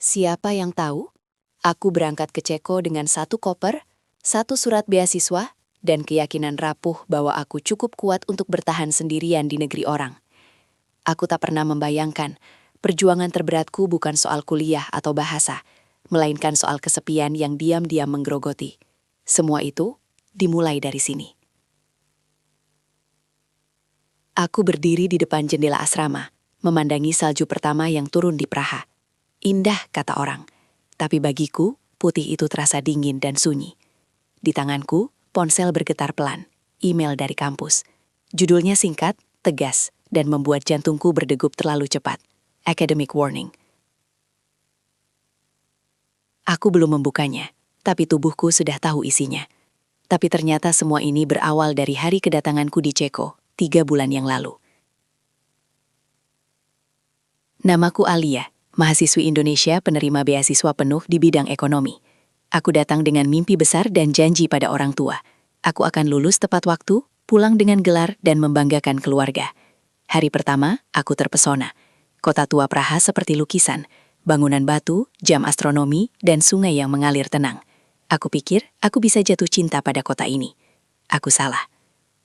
Siapa yang tahu? Aku berangkat ke Ceko dengan satu koper, satu surat beasiswa, dan keyakinan rapuh bahwa aku cukup kuat untuk bertahan sendirian di negeri orang. Aku tak pernah membayangkan, perjuangan terberatku bukan soal kuliah atau bahasa, melainkan soal kesepian yang diam-diam menggerogoti. Semua itu dimulai dari sini. Aku berdiri di depan jendela asrama, memandangi salju pertama yang turun di Praha. Indah, kata orang. Tapi bagiku, putih itu terasa dingin dan sunyi. Di tanganku, ponsel bergetar pelan. Email dari kampus. Judulnya singkat, tegas, dan membuat jantungku berdegup terlalu cepat. Academic warning. Aku belum membukanya, tapi tubuhku sudah tahu isinya. Tapi ternyata semua ini berawal dari hari kedatanganku di Ceko, 3 bulan yang lalu. Namaku Alia, mahasiswi Indonesia penerima beasiswa penuh di bidang ekonomi. Aku datang dengan mimpi besar dan janji pada orang tua. Aku akan lulus tepat waktu, pulang dengan gelar dan membanggakan keluarga. Hari pertama, aku terpesona. Kota tua Praha seperti lukisan, bangunan batu, jam astronomi, dan sungai yang mengalir tenang. Aku pikir aku bisa jatuh cinta pada kota ini. Aku salah.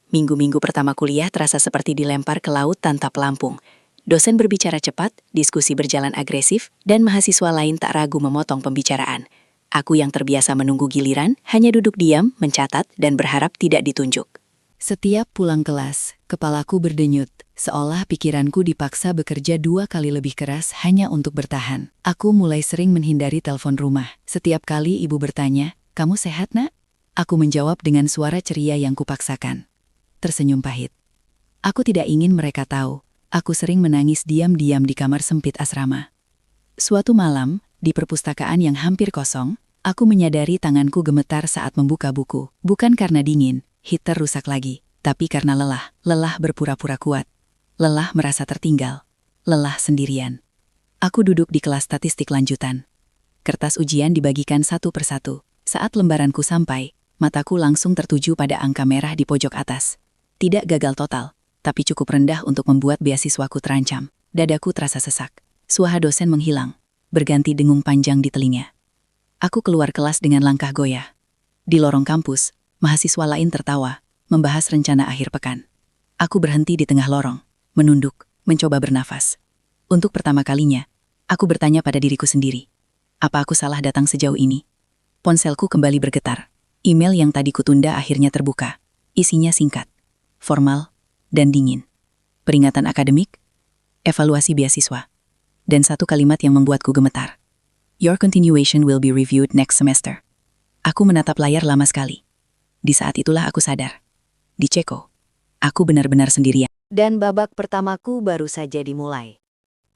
Minggu-minggu pertama kuliah terasa seperti dilempar ke laut tanpa pelampung. Dosen berbicara cepat, diskusi berjalan agresif, dan mahasiswa lain tak ragu memotong pembicaraan. Aku yang terbiasa menunggu giliran, hanya duduk diam, mencatat, dan berharap tidak ditunjuk. Setiap pulang kelas, kepalaku berdenyut, seolah pikiranku dipaksa bekerja 2 kali lebih keras hanya untuk bertahan. Aku mulai sering menghindari telepon rumah. Setiap kali ibu bertanya, "Kamu sehat, Nak?" Aku menjawab dengan suara ceria yang kupaksakan. Tersenyum pahit. Aku tidak ingin mereka tahu. Aku sering menangis diam-diam di kamar sempit asrama. Suatu malam, di perpustakaan yang hampir kosong, aku menyadari tanganku gemetar saat membuka buku. Bukan karena dingin, heater rusak lagi, tapi karena lelah. Lelah berpura-pura kuat. Lelah merasa tertinggal. Lelah sendirian. Aku duduk di kelas statistik lanjutan. Kertas ujian dibagikan satu persatu. Saat lembaranku sampai, mataku langsung tertuju pada angka merah di pojok atas. Tidak gagal total, tapi cukup rendah untuk membuat beasiswaku terancam. Dadaku terasa sesak. Suara dosen menghilang, berganti dengung panjang di telinga. Aku keluar kelas dengan langkah goyah. Di lorong kampus, mahasiswa lain tertawa, membahas rencana akhir pekan. Aku berhenti di tengah lorong, menunduk, mencoba bernafas. Untuk pertama kalinya, aku bertanya pada diriku sendiri. Apa aku salah datang sejauh ini? Ponselku kembali bergetar. Email yang tadi kutunda akhirnya terbuka. Isinya singkat, formal, dan dingin. Peringatan akademik, evaluasi beasiswa, dan satu kalimat yang membuatku gemetar. Your continuation will be reviewed next semester. Aku menatap layar lama sekali. Di saat itulah aku sadar. Di Ceko, aku benar-benar sendirian. Dan babak pertamaku baru saja dimulai.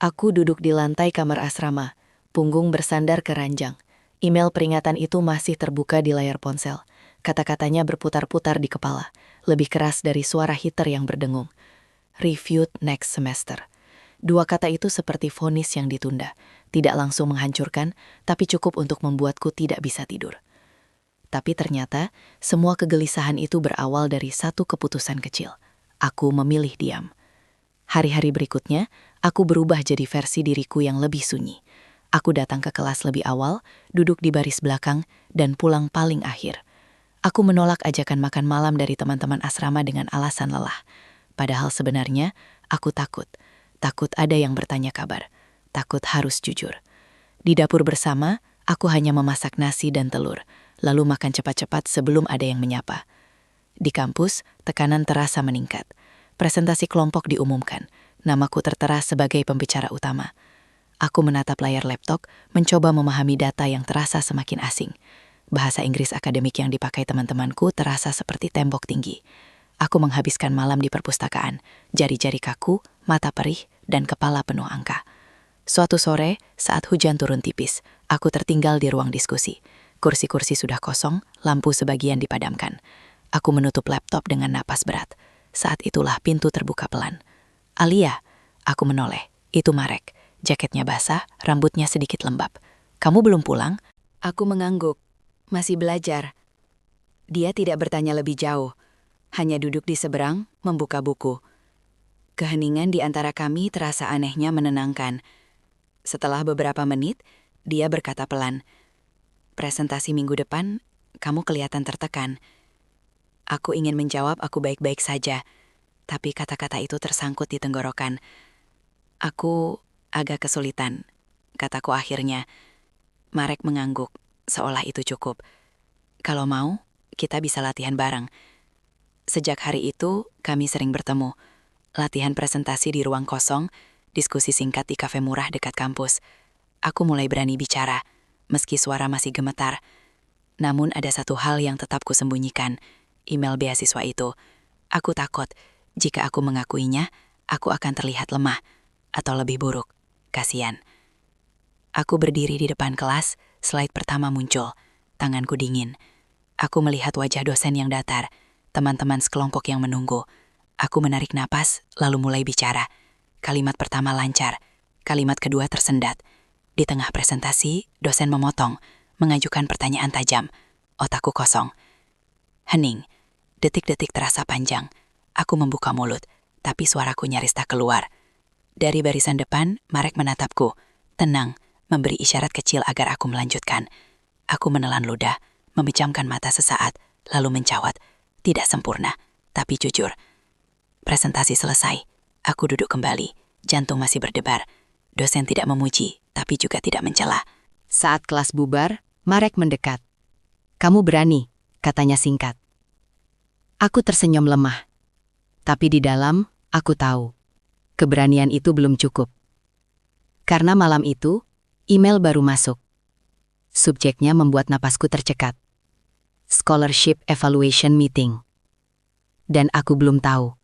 Aku duduk di lantai kamar asrama, punggung bersandar ke ranjang. Email peringatan itu masih terbuka di layar ponsel. Kata-katanya berputar-putar di kepala, lebih keras dari suara heater yang berdengung. Reviewed next semester. 2 kata itu seperti vonis yang ditunda. Tidak langsung menghancurkan, tapi cukup untuk membuatku tidak bisa tidur. Tapi ternyata, semua kegelisahan itu berawal dari satu keputusan kecil. Aku memilih diam. Hari-hari berikutnya, aku berubah jadi versi diriku yang lebih sunyi. Aku datang ke kelas lebih awal, duduk di baris belakang, dan pulang paling akhir. Aku menolak ajakan makan malam dari teman-teman asrama dengan alasan lelah. Padahal sebenarnya, aku takut. Takut ada yang bertanya kabar. Takut harus jujur. Di dapur bersama, aku hanya memasak nasi dan telur, lalu makan cepat-cepat sebelum ada yang menyapa. Di kampus, tekanan terasa meningkat. Presentasi kelompok diumumkan. Namaku tertera sebagai pembicara utama. Aku menatap layar laptop, mencoba memahami data yang terasa semakin asing. Bahasa Inggris akademik yang dipakai teman-temanku terasa seperti tembok tinggi. Aku menghabiskan malam di perpustakaan, jari-jari kaku, mata perih, dan kepala penuh angka. Suatu sore, saat hujan turun tipis, aku tertinggal di ruang diskusi. Kursi-kursi sudah kosong, lampu sebagian dipadamkan. Aku menutup laptop dengan napas berat. Saat itulah pintu terbuka pelan. "Alia," aku menoleh. Itu Marek. Jaketnya basah, rambutnya sedikit lembab. "Kamu belum pulang?" Aku mengangguk. Masih belajar. Dia tidak bertanya lebih jauh. Hanya duduk di seberang, membuka buku. Keheningan di antara kami terasa anehnya menenangkan. Setelah beberapa menit, Dia berkata pelan, "Presentasi minggu depan, kamu kelihatan tertekan." Aku ingin menjawab aku baik-baik saja, tapi kata-kata itu tersangkut di tenggorokan. "Aku agak kesulitan," kataku akhirnya. Marek mengangguk, seolah itu cukup. "Kalau mau, kita bisa latihan bareng." Sejak hari itu, kami sering bertemu. Latihan presentasi di ruang kosong, diskusi singkat di kafe murah dekat kampus. Aku mulai berani bicara, meski suara masih gemetar. Namun ada satu hal yang tetap kusembunyikan, email beasiswa itu. Aku takut, jika aku mengakuinya, aku akan terlihat lemah, atau lebih buruk, kasihan. Aku berdiri di depan kelas, slide pertama muncul, tanganku dingin. Aku melihat wajah dosen yang datar, teman-teman sekelompok yang menunggu. Aku menarik napas, lalu mulai bicara. Kalimat pertama lancar, kalimat kedua tersendat. Di tengah presentasi, dosen memotong, mengajukan pertanyaan tajam. Otakku kosong. Hening. Detik-detik terasa panjang. Aku membuka mulut, tapi suaraku nyaris tak keluar. Dari barisan depan, Marek menatapku. Tenang, memberi isyarat kecil agar aku melanjutkan. Aku menelan ludah, memejamkan mata sesaat, lalu menjawab. Tidak sempurna, tapi jujur. Presentasi selesai. Aku duduk kembali, jantung masih berdebar. Dosen tidak memuji, tapi juga tidak mencela. Saat kelas bubar, Marek mendekat. "Kamu berani," katanya singkat. Aku tersenyum lemah. Tapi di dalam, aku tahu. Keberanian itu belum cukup. Karena malam itu, email baru masuk. Subjeknya membuat napasku tercekat. Scholarship Evaluation Meeting. Dan aku belum tahu,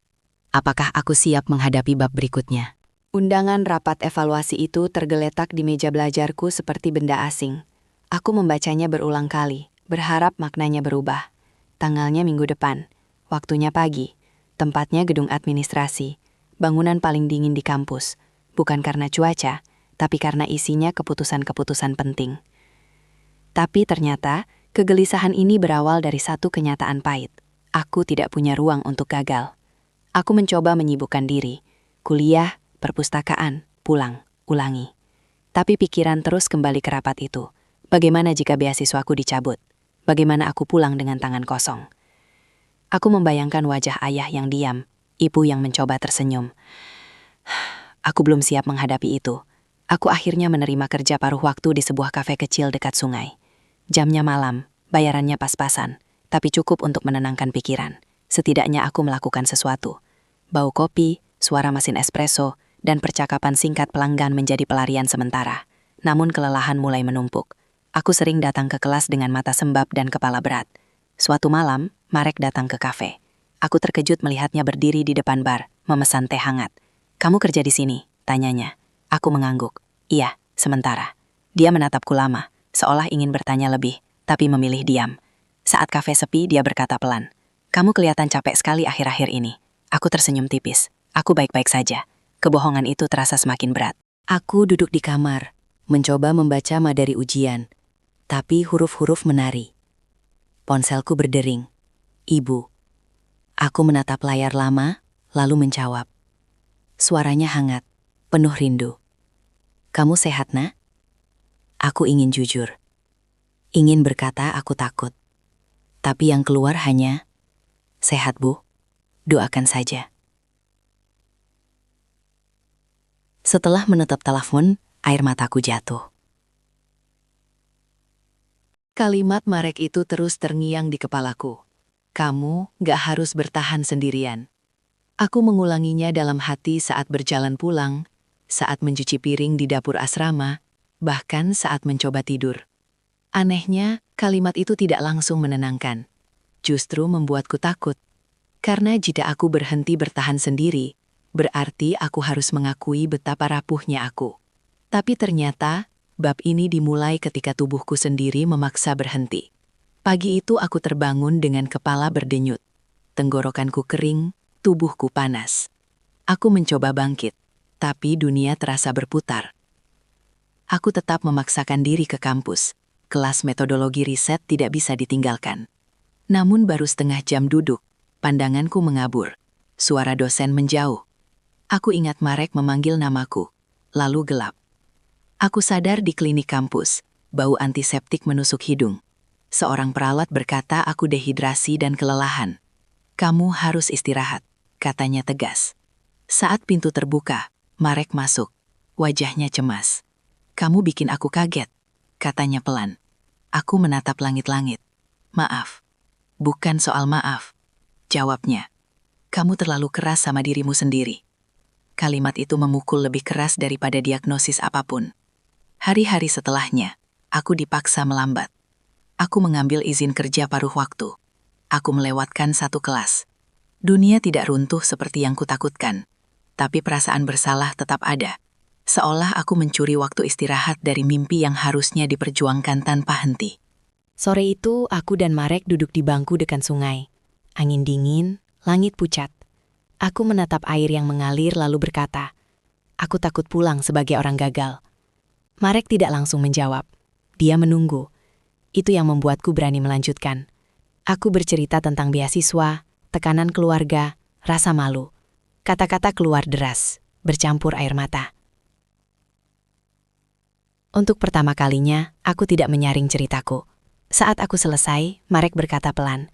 apakah aku siap menghadapi bab berikutnya. Undangan rapat evaluasi itu tergeletak di meja belajarku seperti benda asing. Aku membacanya berulang kali, berharap maknanya berubah. Tanggalnya minggu depan, waktunya pagi, tempatnya gedung administrasi, bangunan paling dingin di kampus, bukan karena cuaca, tapi karena isinya keputusan-keputusan penting. Tapi ternyata, kegelisahan ini berawal dari satu kenyataan pahit. Aku tidak punya ruang untuk gagal. Aku mencoba menyibukkan diri, kuliah, perpustakaan, pulang, ulangi. Tapi pikiran terus kembali ke rapat itu. Bagaimana jika beasiswaku dicabut? Bagaimana aku pulang dengan tangan kosong? Aku membayangkan wajah ayah yang diam, ibu yang mencoba tersenyum. Aku belum siap menghadapi itu. Aku akhirnya menerima kerja paruh waktu di sebuah kafe kecil dekat sungai. Jamnya malam, bayarannya pas-pasan, tapi cukup untuk menenangkan pikiran. Setidaknya aku melakukan sesuatu. Bau kopi, suara mesin espresso, dan percakapan singkat pelanggan menjadi pelarian sementara. Namun kelelahan mulai menumpuk. Aku sering datang ke kelas dengan mata sembab dan kepala berat. Suatu malam, Marek datang ke kafe. Aku terkejut melihatnya berdiri di depan bar, memesan teh hangat. "Kamu kerja di sini?" tanyanya. Aku mengangguk. "Iya, sementara." Dia menatapku lama, seolah ingin bertanya lebih, tapi memilih diam. Saat kafe sepi, dia berkata pelan, "Kamu kelihatan capek sekali akhir-akhir ini." Aku tersenyum tipis. Aku baik-baik saja. Kebohongan itu terasa semakin berat. Aku duduk di kamar, mencoba membaca materi ujian, tapi huruf-huruf menari. Ponselku berdering. "Ibu." Aku menatap layar lama, lalu menjawab. Suaranya hangat, penuh rindu. "Kamu sehat, Nak?" Aku ingin jujur. Ingin berkata aku takut. Tapi yang keluar hanya, "Sehat, Bu. Doakan saja." Setelah menetap telepon, air mataku jatuh. Kalimat Marek itu terus terngiang di kepalaku. "Kamu gak harus bertahan sendirian." Aku mengulanginya dalam hati saat berjalan pulang, saat mencuci piring di dapur asrama, bahkan saat mencoba tidur. Anehnya, kalimat itu tidak langsung menenangkan. Justru membuatku takut. Karena jika aku berhenti bertahan sendiri, berarti aku harus mengakui betapa rapuhnya aku. Tapi ternyata, bab ini dimulai ketika tubuhku sendiri memaksa berhenti. Pagi itu aku terbangun dengan kepala berdenyut. Tenggorokanku kering, tubuhku panas. Aku mencoba bangkit, tapi dunia terasa berputar. Aku tetap memaksakan diri ke kampus. Kelas metodologi riset tidak bisa ditinggalkan. Namun baru setengah jam duduk, pandanganku mengabur. Suara dosen menjauh. Aku ingat Marek memanggil namaku, lalu gelap. Aku sadar di klinik kampus, bau antiseptik menusuk hidung. Seorang perawat berkata aku dehidrasi dan kelelahan. Kamu harus istirahat, katanya tegas. Saat pintu terbuka, Marek masuk. Wajahnya cemas. Kamu bikin aku kaget, katanya pelan. Aku menatap langit-langit. Maaf. Bukan soal maaf. Jawabnya. Kamu terlalu keras sama dirimu sendiri. Kalimat itu memukul lebih keras daripada diagnosis apapun. Hari-hari setelahnya, aku dipaksa melambat. Aku mengambil izin kerja paruh waktu. Aku melewatkan satu kelas. Dunia tidak runtuh seperti yang kutakutkan. Tapi perasaan bersalah tetap ada. Seolah aku mencuri waktu istirahat dari mimpi yang harusnya diperjuangkan tanpa henti. Sore itu, aku dan Marek duduk di bangku dekat sungai. Angin dingin, langit pucat. Aku menatap air yang mengalir lalu berkata, "Aku takut pulang sebagai orang gagal." Marek tidak langsung menjawab. Dia menunggu. Itu yang membuatku berani melanjutkan. Aku bercerita tentang beasiswa, tekanan keluarga, rasa malu. Kata-kata keluar deras, bercampur air mata. Untuk pertama kalinya, aku tidak menyaring ceritaku. Saat aku selesai, Marek berkata pelan,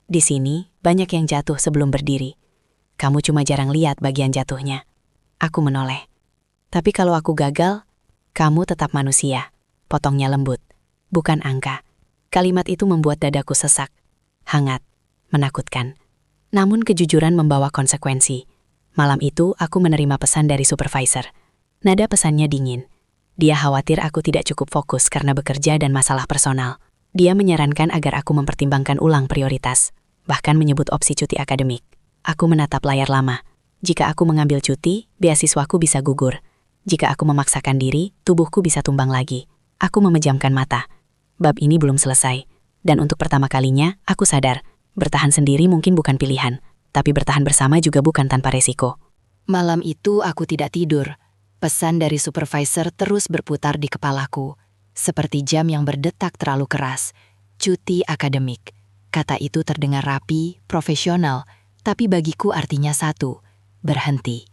"Di sini, banyak yang jatuh sebelum berdiri. Kamu cuma jarang lihat bagian jatuhnya." Aku menoleh. "Tapi kalau aku gagal, kamu tetap manusia." Potongnya lembut, bukan angka. Kalimat itu membuat dadaku sesak, hangat, menakutkan. Namun kejujuran membawa konsekuensi. Malam itu, aku menerima pesan dari supervisor. Nada pesannya dingin. Dia khawatir aku tidak cukup fokus karena bekerja dan masalah personal. Dia menyarankan agar aku mempertimbangkan ulang prioritas, bahkan menyebut opsi cuti akademik. Aku menatap layar lama. Jika aku mengambil cuti, beasiswaku bisa gugur. Jika aku memaksakan diri, tubuhku bisa tumbang lagi. Aku memejamkan mata. Bab ini belum selesai. Dan untuk pertama kalinya, aku sadar, bertahan sendiri mungkin bukan pilihan, tapi bertahan bersama juga bukan tanpa resiko. Malam itu aku tidak tidur. Pesan dari supervisor terus berputar di kepalaku, seperti jam yang berdetak terlalu keras. Cuti akademik. Kata itu terdengar rapi, profesional, tapi bagiku artinya satu, berhenti.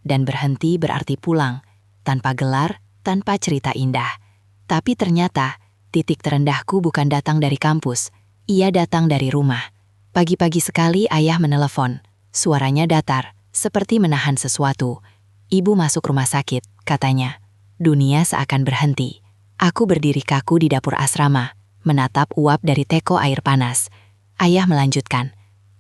Dan berhenti berarti pulang, tanpa gelar, tanpa cerita indah. Tapi ternyata, titik terendahku bukan datang dari kampus, ia datang dari rumah. Pagi-pagi sekali ayah menelepon, suaranya datar, seperti menahan sesuatu. "Ibu masuk rumah sakit," katanya. Dunia seakan berhenti. Aku berdiri kaku di dapur asrama, menatap uap dari teko air panas. Ayah melanjutkan,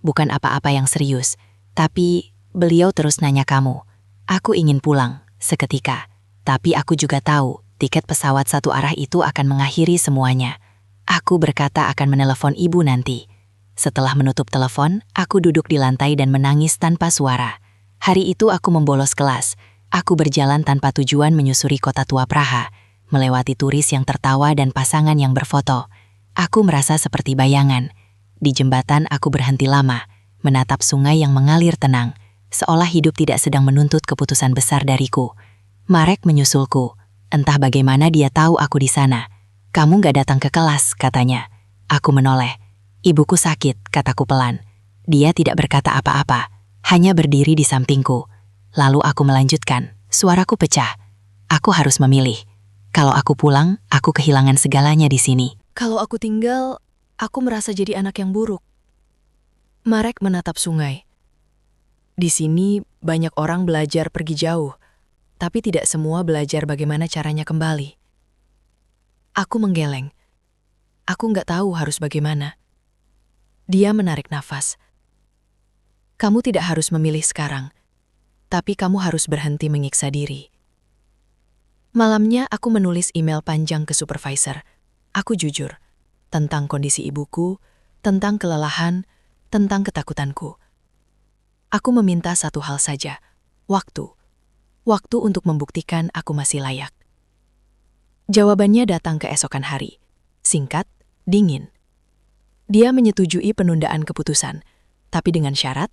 "Bukan apa-apa yang serius, tapi beliau terus nanya kamu." Aku ingin pulang, seketika. Tapi aku juga tahu, tiket pesawat satu arah itu akan mengakhiri semuanya. Aku berkata akan menelepon ibu nanti. Setelah menutup telepon, aku duduk di lantai dan menangis tanpa suara. Hari itu aku membolos kelas. Aku berjalan tanpa tujuan menyusuri kota tua Praha, melewati turis yang tertawa dan pasangan yang berfoto. Aku merasa seperti bayangan. Di jembatan aku berhenti lama, menatap sungai yang mengalir tenang, seolah hidup tidak sedang menuntut keputusan besar dariku. Marek menyusulku. Entah bagaimana dia tahu aku di sana. "Kamu gak datang ke kelas," katanya. Aku menoleh. "Ibuku sakit," kataku pelan. Dia tidak berkata apa-apa, hanya berdiri di sampingku. Lalu aku melanjutkan, suaraku pecah. Aku harus memilih. Kalau aku pulang, aku kehilangan segalanya di sini. Kalau aku tinggal, aku merasa jadi anak yang buruk. Marek menatap sungai. Di sini banyak orang belajar pergi jauh, tapi tidak semua belajar bagaimana caranya kembali. Aku menggeleng. Aku nggak tahu harus bagaimana. Dia menarik nafas. "Kamu tidak harus memilih sekarang, tapi kamu harus berhenti menyiksa diri." Malamnya aku menulis email panjang ke supervisor. Aku jujur, tentang kondisi ibuku, tentang kelelahan, tentang ketakutanku. Aku meminta satu hal saja, waktu. Waktu untuk membuktikan aku masih layak. Jawabannya datang keesokan hari. Singkat, dingin. Dia menyetujui penundaan keputusan, tapi dengan syarat,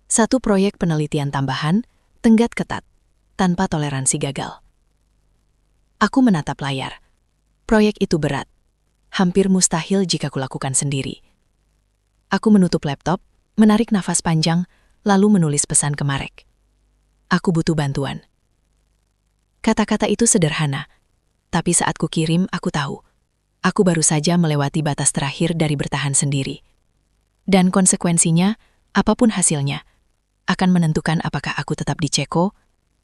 satu proyek penelitian tambahan, tenggat ketat, tanpa toleransi gagal. Aku menatap layar. Proyek itu berat, hampir mustahil jika kulakukan sendiri. Aku menutup laptop, menarik nafas panjang, lalu menulis pesan ke Marek. "Aku butuh bantuan." Kata-kata itu sederhana, Tapi saat ku kirim, aku tahu. Aku baru saja melewati batas terakhir dari bertahan sendiri. Dan konsekuensinya, apapun hasilnya, akan menentukan apakah aku tetap di Ceko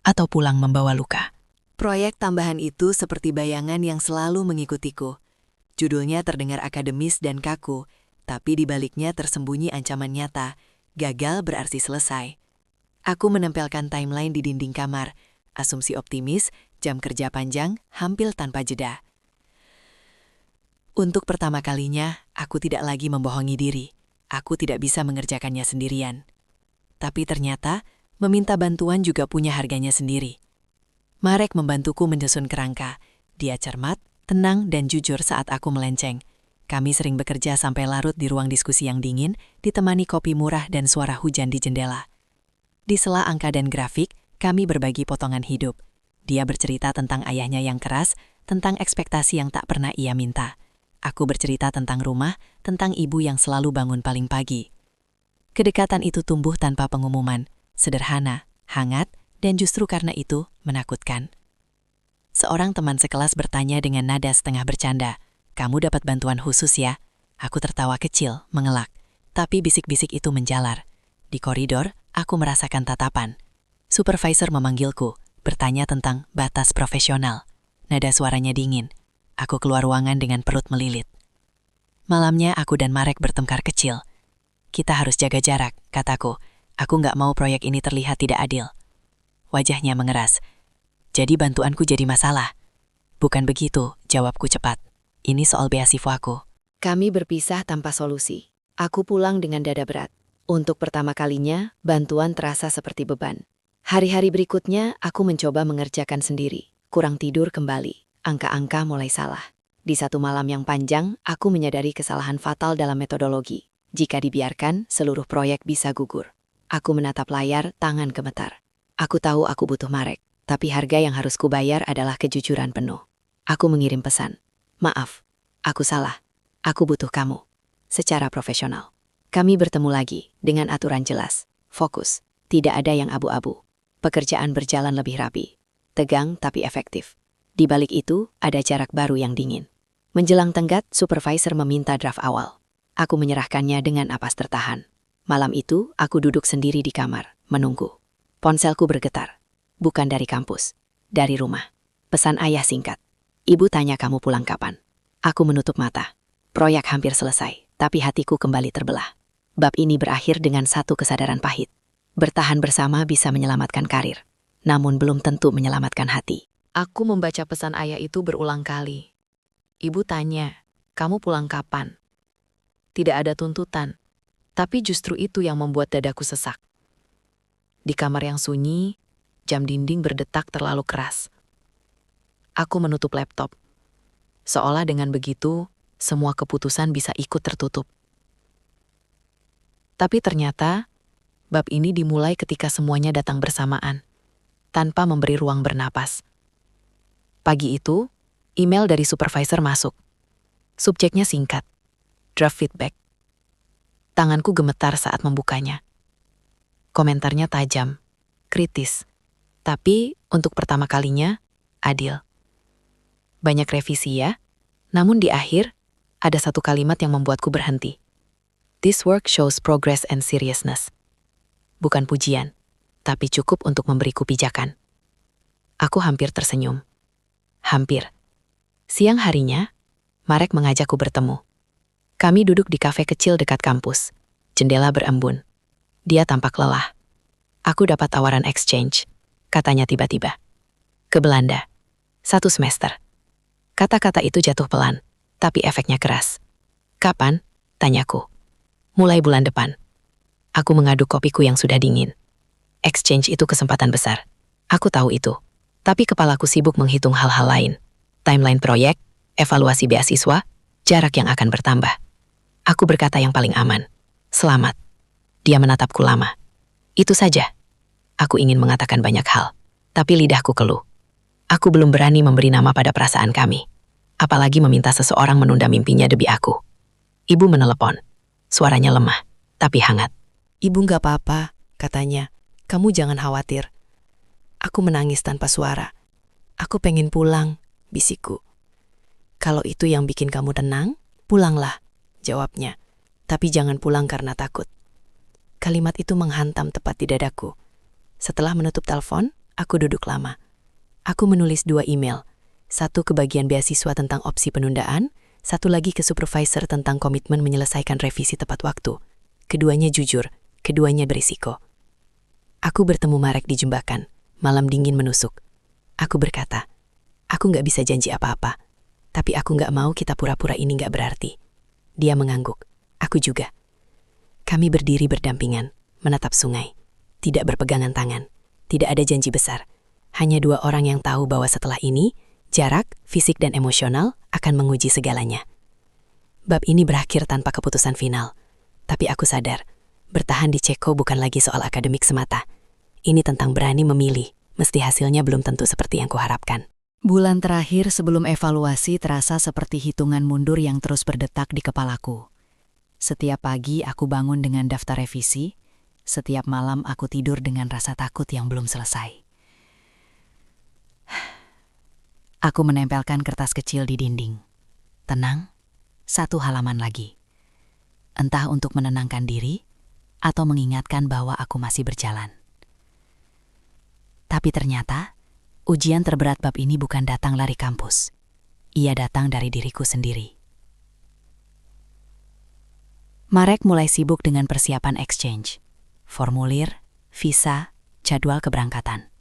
atau pulang membawa luka. Proyek tambahan itu seperti bayangan yang selalu mengikutiku. Judulnya terdengar akademis dan kaku, tapi di baliknya tersembunyi ancaman nyata. Gagal berarti selesai. Aku menempelkan timeline di dinding kamar, asumsi optimis, jam kerja panjang, hampir tanpa jeda. Untuk pertama kalinya, aku tidak lagi membohongi diri. Aku tidak bisa mengerjakannya sendirian. Tapi ternyata, meminta bantuan juga punya harganya sendiri. Marek membantuku menyusun kerangka. Dia cermat, tenang, dan jujur saat aku melenceng. Kami sering bekerja sampai larut di ruang diskusi yang dingin, ditemani kopi murah dan suara hujan di jendela. Di sela angka dan grafik, kami berbagi potongan hidup. Dia bercerita tentang ayahnya yang keras, tentang ekspektasi yang tak pernah ia minta. Aku bercerita tentang rumah, tentang ibu yang selalu bangun paling pagi. Kedekatan itu tumbuh tanpa pengumuman, sederhana, hangat, dan justru karena itu menakutkan. Seorang teman sekelas bertanya dengan nada setengah bercanda, "Kamu dapat bantuan khusus ya?" Aku tertawa kecil, mengelak, tapi bisik-bisik itu menjalar. Di koridor, aku merasakan tatapan. Supervisor memanggilku, bertanya tentang batas profesional. Nada suaranya dingin. Aku keluar ruangan dengan perut melilit. Malamnya aku dan Marek bertengkar kecil. "Kita harus jaga jarak," kataku. "Aku nggak mau proyek ini terlihat tidak adil." Wajahnya mengeras. "Jadi bantuanku jadi masalah?" "Bukan begitu," jawabku cepat. "Ini soal beasiswaku." Kami berpisah tanpa solusi. Aku pulang dengan dada berat. Untuk pertama kalinya, bantuan terasa seperti beban. Hari-hari berikutnya, aku mencoba mengerjakan sendiri. Kurang tidur kembali. Angka-angka mulai salah. Di satu malam yang panjang, aku menyadari kesalahan fatal dalam metodologi. Jika dibiarkan, seluruh proyek bisa gugur. Aku menatap layar, tangan gemetar. Aku tahu aku butuh Marek, tapi harga yang harus kubayar adalah kejujuran penuh. Aku mengirim pesan. "Maaf, aku salah. Aku butuh kamu." Secara profesional. Kami bertemu lagi, dengan aturan jelas. Fokus. Tidak ada yang abu-abu. Pekerjaan berjalan lebih rapi. Tegang tapi efektif. Di balik itu, ada jarak baru yang dingin. Menjelang tenggat, supervisor meminta draft awal. Aku menyerahkannya dengan napas tertahan. Malam itu, aku duduk sendiri di kamar, menunggu. Ponselku bergetar. Bukan dari kampus. Dari rumah. Pesan ayah singkat. "Ibu tanya kamu pulang kapan." Aku menutup mata. Proyek hampir selesai, tapi hatiku kembali terbelah. Bab ini berakhir dengan satu kesadaran pahit. Bertahan bersama bisa menyelamatkan karir, namun belum tentu menyelamatkan hati. Aku membaca pesan ayah itu berulang kali. Ibu tanya, "Kamu pulang kapan?" Tidak ada tuntutan, tapi justru itu yang membuat dadaku sesak. Di kamar yang sunyi, jam dinding berdetak terlalu keras. Aku menutup laptop. Seolah dengan begitu, semua keputusan bisa ikut tertutup. Tapi ternyata, bab ini dimulai ketika semuanya datang bersamaan, tanpa memberi ruang bernapas. Pagi itu, email dari supervisor masuk. Subjeknya singkat, draft feedback. Tanganku gemetar saat membukanya. Komentarnya tajam, kritis, tapi untuk pertama kalinya, adil. Banyak revisi ya, namun di akhir, ada satu kalimat yang membuatku berhenti. "This work shows progress and seriousness." Bukan pujian, tapi cukup untuk memberiku pijakan. Aku hampir tersenyum. Hampir. Siang harinya, Marek mengajakku bertemu. Kami duduk di kafe kecil dekat kampus. Jendela berembun. Dia tampak lelah. "Aku dapat tawaran exchange," katanya tiba-tiba. "Ke Belanda. 1 semester." Kata-kata itu jatuh pelan, tapi efeknya keras. "Kapan?" tanyaku. "Mulai bulan depan." Aku mengaduk kopiku yang sudah dingin. Exchange itu kesempatan besar. Aku tahu itu. Tapi kepalaku sibuk menghitung hal-hal lain. Timeline proyek, evaluasi beasiswa, jarak yang akan bertambah. Aku berkata yang paling aman. "Selamat." Dia menatapku lama. Itu saja. Aku ingin mengatakan banyak hal, tapi lidahku keluh. Aku belum berani memberi nama pada perasaan kami. Apalagi meminta seseorang menunda mimpinya demi aku. Ibu menelepon. Suaranya lemah, tapi hangat. "Ibu nggak apa-apa," katanya. "Kamu jangan khawatir." Aku menangis tanpa suara. "Aku pengen pulang," bisikku. Kalau itu yang bikin kamu tenang, pulanglah, jawabnya. Tapi jangan pulang karena takut. Kalimat itu menghantam tepat di dadaku. Setelah menutup telepon, aku duduk lama. Aku menulis 2 email. Satu ke bagian beasiswa tentang opsi penundaan, satu lagi ke supervisor tentang komitmen menyelesaikan revisi tepat waktu. Keduanya jujur, keduanya berisiko. Aku bertemu Marek di Jembakan. Malam dingin menusuk. Aku berkata, aku nggak bisa janji apa-apa. Tapi aku nggak mau kita pura-pura ini nggak berarti. Dia mengangguk. Aku juga. Kami berdiri berdampingan, menatap sungai. Tidak berpegangan tangan. Tidak ada janji besar. Hanya 2 orang yang tahu bahwa setelah ini, jarak, fisik dan emosional akan menguji segalanya. Bab ini berakhir tanpa keputusan final. Tapi aku sadar, bertahan di Ceko bukan lagi soal akademik semata. Ini tentang berani memilih, meski hasilnya belum tentu seperti yang kuharapkan. Bulan terakhir sebelum evaluasi terasa seperti hitungan mundur yang terus berdetak di kepalaku. Setiap pagi aku bangun dengan daftar revisi, setiap malam aku tidur dengan rasa takut yang belum selesai. Aku menempelkan kertas kecil di dinding. Tenang, 1 halaman lagi. Entah untuk menenangkan diri, atau mengingatkan bahwa aku masih berjalan. Tapi ternyata, ujian terberat bab ini bukan datang dari kampus. Ia datang dari diriku sendiri. Marek mulai sibuk dengan persiapan exchange, formulir, visa, jadwal keberangkatan.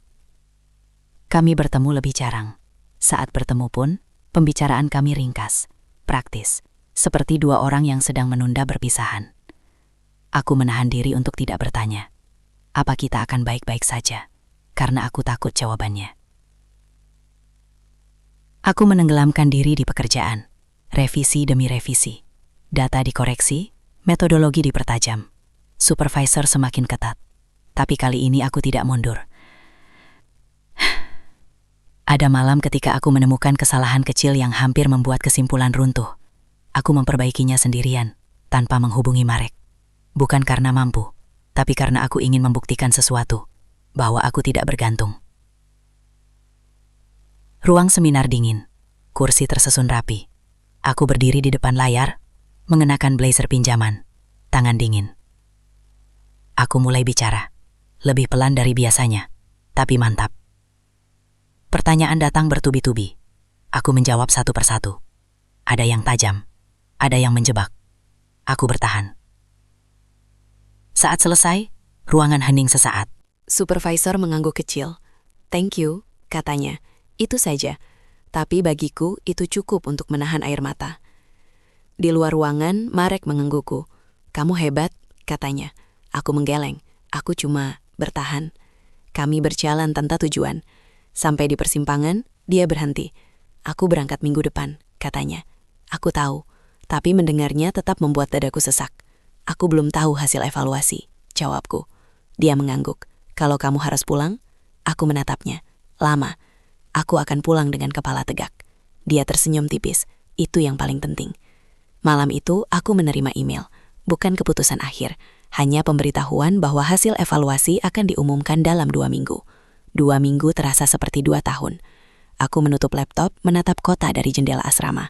Kami bertemu lebih jarang. Saat bertemu pun, pembicaraan kami ringkas, praktis, seperti 2 orang yang sedang menunda perpisahan. Aku menahan diri untuk tidak bertanya, apa kita akan baik-baik saja, karena aku takut jawabannya. Aku menenggelamkan diri di pekerjaan, revisi demi revisi, data dikoreksi, metodologi dipertajam, supervisor semakin ketat. Tapi kali ini aku tidak mundur. Ada malam ketika aku menemukan kesalahan kecil yang hampir membuat kesimpulan runtuh. Aku memperbaikinya sendirian, tanpa menghubungi Marek. Bukan karena mampu, tapi karena aku ingin membuktikan sesuatu, bahwa aku tidak bergantung. Ruang seminar dingin, kursi tersusun rapi. Aku berdiri di depan layar, mengenakan blazer pinjaman, tangan dingin. Aku mulai bicara, lebih pelan dari biasanya, tapi mantap. Pertanyaan datang bertubi-tubi. Aku menjawab satu persatu. Ada yang tajam, ada yang menjebak. Aku bertahan. Saat selesai, ruangan hening sesaat. Supervisor mengangguk kecil. Thank you, katanya. Itu saja. Tapi bagiku itu cukup untuk menahan air mata. Di luar ruangan, Marek menganggukku. Kamu hebat, katanya. Aku menggeleng. Aku cuma bertahan. Kami berjalan tanpa tujuan. Sampai di persimpangan, dia berhenti. Aku berangkat minggu depan, katanya. Aku tahu, tapi mendengarnya tetap membuat dadaku sesak. Aku belum tahu hasil evaluasi, jawabku. Dia mengangguk. Kalau kamu harus pulang, aku menatapnya. Lama. Aku akan pulang dengan kepala tegak. Dia tersenyum tipis. Itu yang paling penting. Malam itu, aku menerima email. Bukan keputusan akhir. Hanya pemberitahuan bahwa hasil evaluasi akan diumumkan dalam 2 minggu. 2 minggu terasa seperti 2 tahun. Aku menutup laptop, menatap kota dari jendela asrama.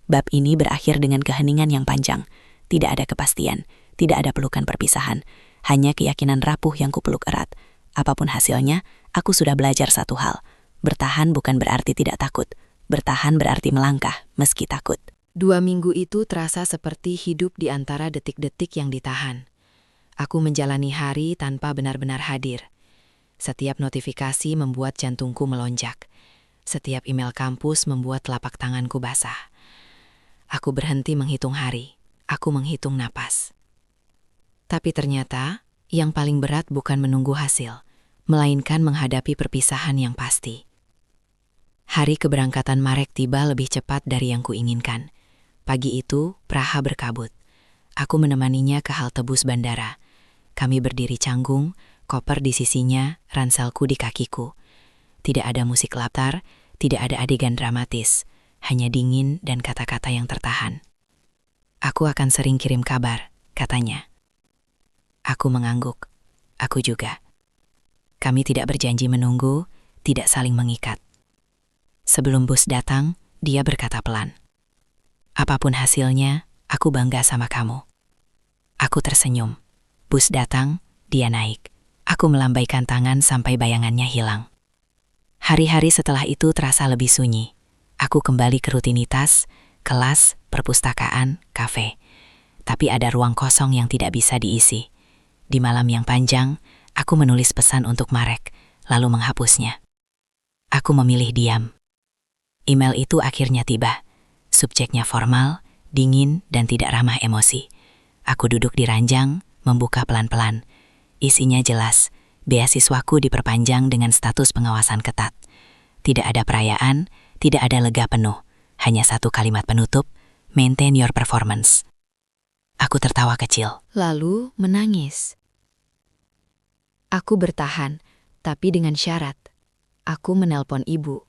Bab ini berakhir dengan keheningan yang panjang. Tidak ada kepastian, tidak ada pelukan perpisahan. Hanya keyakinan rapuh yang kupeluk erat. Apapun hasilnya, aku sudah belajar satu hal. Bertahan bukan berarti tidak takut. Bertahan berarti melangkah, meski takut. 2 minggu itu terasa seperti hidup di antara detik-detik yang ditahan. Aku menjalani hari tanpa benar-benar hadir. Setiap notifikasi membuat jantungku melonjak. Setiap email kampus membuat telapak tanganku basah. Aku berhenti menghitung hari. Aku menghitung napas. Tapi ternyata, yang paling berat bukan menunggu hasil, melainkan menghadapi perpisahan yang pasti. Hari keberangkatan Marek tiba lebih cepat dari yang kuinginkan. Pagi itu, Praha berkabut. Aku menemaninya ke halte bus bandara. Kami berdiri canggung, koper di sisinya, ranselku di kakiku. Tidak ada musik latar, tidak ada adegan dramatis, hanya dingin dan kata-kata yang tertahan. Aku akan sering kirim kabar, katanya. Aku mengangguk. Aku juga. Kami tidak berjanji menunggu, tidak saling mengikat. Sebelum bus datang, dia berkata pelan. Apapun hasilnya, aku bangga sama kamu. Aku tersenyum. Bus datang, dia naik. Aku melambaikan tangan sampai bayangannya hilang. Hari-hari setelah itu terasa lebih sunyi. Aku kembali ke rutinitas, kelas, perpustakaan, kafe. Tapi ada ruang kosong yang tidak bisa diisi. Di malam yang panjang, aku menulis pesan untuk Marek, lalu menghapusnya. Aku memilih diam. Email itu akhirnya tiba. Subjeknya formal, dingin, dan tidak ramah emosi. Aku duduk di ranjang, membuka pelan-pelan. Isinya jelas, beasiswaku diperpanjang dengan status pengawasan ketat. Tidak ada perayaan, tidak ada lega penuh. Hanya satu kalimat penutup, maintain your performance. Aku tertawa kecil. Lalu menangis. Aku bertahan, tapi dengan syarat. Aku menelpon ibu.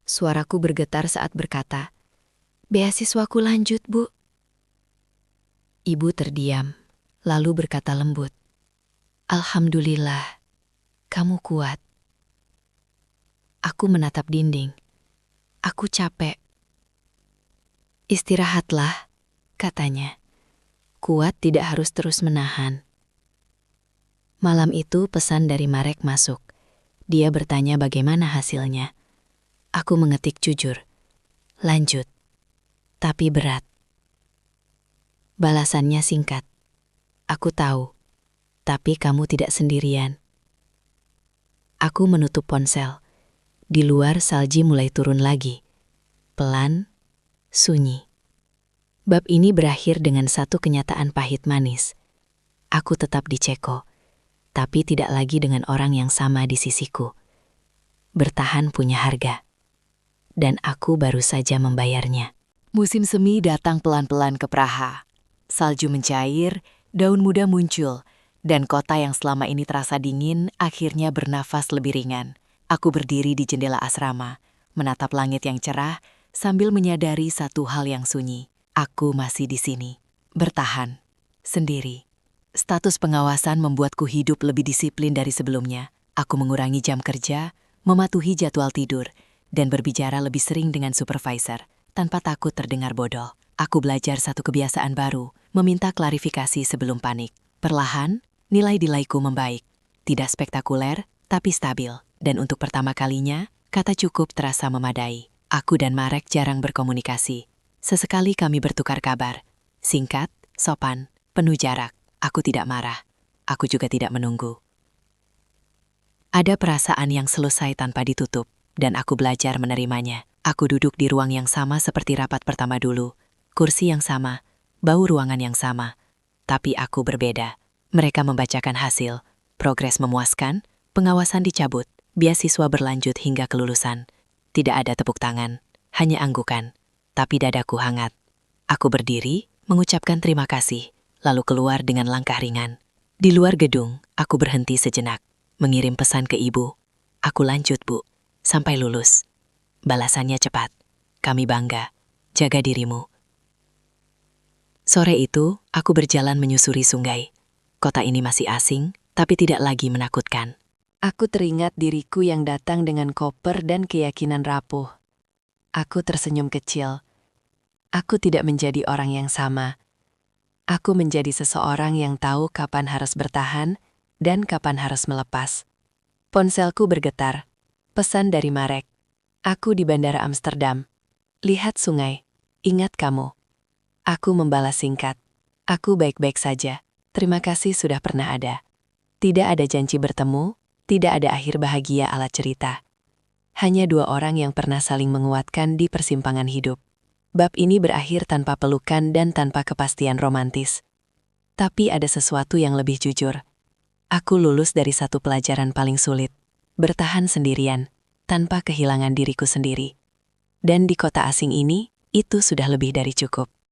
Suaraku bergetar saat berkata, "Beasiswaku lanjut, Bu." Ibu terdiam, lalu berkata lembut, "Alhamdulillah, kamu kuat." Aku menatap dinding. Aku capek. "Istirahatlah," katanya. Kuat tidak harus terus menahan. Malam itu pesan dari Marek masuk. Dia bertanya bagaimana hasilnya. Aku mengetik jujur. "Lanjut." Tapi berat. Balasannya singkat. "Aku tahu, tapi kamu tidak sendirian." Aku menutup ponsel. Di luar salji mulai turun lagi. Pelan, sunyi. Bab ini berakhir dengan satu kenyataan pahit manis. Aku tetap di Ceko, tapi tidak lagi dengan orang yang sama di sisiku. Bertahan punya harga. Dan aku baru saja membayarnya. Musim semi datang pelan-pelan ke Praha. Salju mencair, daun muda muncul, dan kota yang selama ini terasa dingin akhirnya bernafas lebih ringan. Aku berdiri di jendela asrama, menatap langit yang cerah sambil menyadari satu hal yang sunyi. Aku masih di sini, bertahan, sendiri. Status pengawasan membuatku hidup lebih disiplin dari sebelumnya. Aku mengurangi jam kerja, mematuhi jadwal tidur, dan berbicara lebih sering dengan supervisor, tanpa takut terdengar bodoh. Aku belajar satu kebiasaan baru, meminta klarifikasi sebelum panik. Perlahan, nilai-nilaiku membaik. Tidak spektakuler, tapi stabil. Dan untuk pertama kalinya, kata cukup terasa memadai. Aku dan Marek jarang berkomunikasi. Sesekali kami bertukar kabar. Singkat, sopan, penuh jarak. Aku tidak marah. Aku juga tidak menunggu. Ada perasaan yang selesai tanpa ditutup, dan aku belajar menerimanya. Aku duduk di ruang yang sama seperti rapat pertama dulu. Kursi yang sama, bau ruangan yang sama. Tapi aku berbeda. Mereka membacakan hasil, progres memuaskan, pengawasan dicabut, beasiswa berlanjut hingga kelulusan. Tidak ada tepuk tangan, hanya anggukan. Tapi dadaku hangat. Aku berdiri, mengucapkan terima kasih, lalu keluar dengan langkah ringan. Di luar gedung, aku berhenti sejenak, mengirim pesan ke ibu. "Aku lanjut, Bu, sampai lulus." Balasannya cepat. "Kami bangga. Jaga dirimu." Sore itu, aku berjalan menyusuri sungai. Kota ini masih asing, tapi tidak lagi menakutkan. Aku teringat diriku yang datang dengan koper dan keyakinan rapuh. Aku tersenyum kecil. Aku tidak menjadi orang yang sama. Aku menjadi seseorang yang tahu kapan harus bertahan dan kapan harus melepas. Ponselku bergetar. Pesan dari Marek. "Aku di Bandara Amsterdam. Lihat sungai. Ingat kamu." Aku membalas singkat. "Aku baik-baik saja. Terima kasih sudah pernah ada." Tidak ada janji bertemu, tidak ada akhir bahagia ala cerita. Hanya dua orang yang pernah saling menguatkan di persimpangan hidup. Bab ini berakhir tanpa pelukan dan tanpa kepastian romantis. Tapi ada sesuatu yang lebih jujur. Aku lulus dari satu pelajaran paling sulit. Bertahan sendirian, tanpa kehilangan diriku sendiri. Dan di kota asing ini, itu sudah lebih dari cukup.